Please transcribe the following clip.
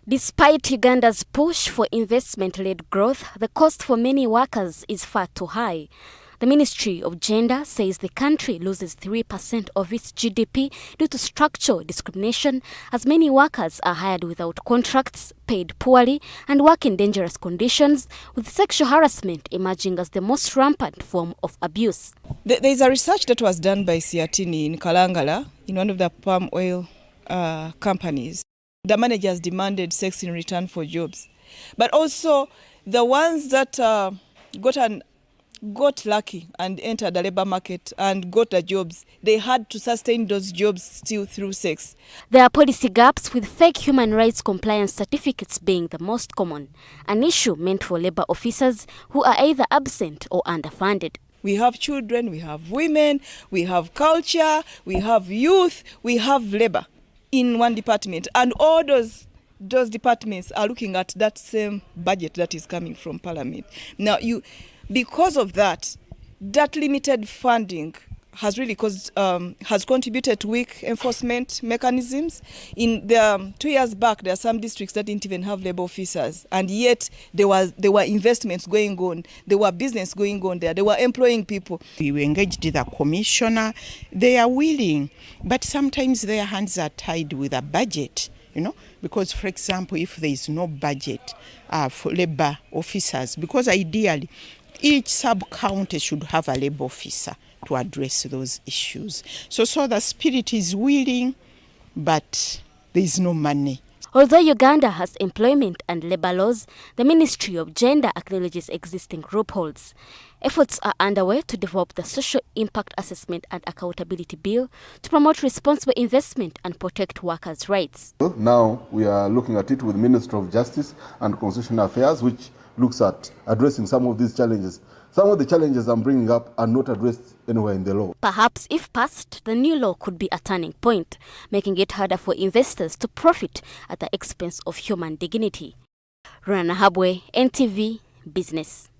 Despite Uganda's push for investment-led growth, the cost for many workers is far too high. The Ministry of Gender says the country loses 3% of its GDP due to structural discrimination, as many workers are hired without contracts, paid poorly, and work in dangerous conditions, with sexual harassment emerging as the most rampant form of abuse. There is a research that was done by SEATINI in Kalangala, in one of the palm oil companies. The managers demanded sex in return for jobs. But also the ones that got lucky and entered the labor market and got the jobs, they had to sustain those jobs still through sex. There are policy gaps, with fake human rights compliance certificates being the most common, an issue meant for labor officers who are either absent or underfunded. We have children, we have women, we have culture, we have youth, we have labor in one department, and all those departments are looking at that same budget that is coming from Parliament. Now, because of that limited funding has really has contributed to weak enforcement mechanisms. In the 2 years back, there are some districts that didn't even have labor officers, and yet there were investments going on, there were business going on there, they were employing people. We engaged the commissioner. They are willing, but sometimes their hands are tied with a budget. Because, for example, if there is no budget for labor officers, because ideally each sub-county should have a labor officer to address those issues. So the spirit is willing, but there is no money. Although Uganda has employment and labor laws, the Ministry of Gender acknowledges existing loopholes. Efforts are underway to develop the Social Impact Assessment and Accountability Bill to promote responsible investment and protect workers' rights. Now we are looking at it with the Ministry of Justice and Constitutional Affairs, which looks at addressing some of these challenges. Some of the challenges I'm bringing up are not addressed anywhere in the law. Perhaps if passed, the new law could be a turning point, making it harder for investors to profit at the expense of human dignity. Rana Habwe, NTV Business.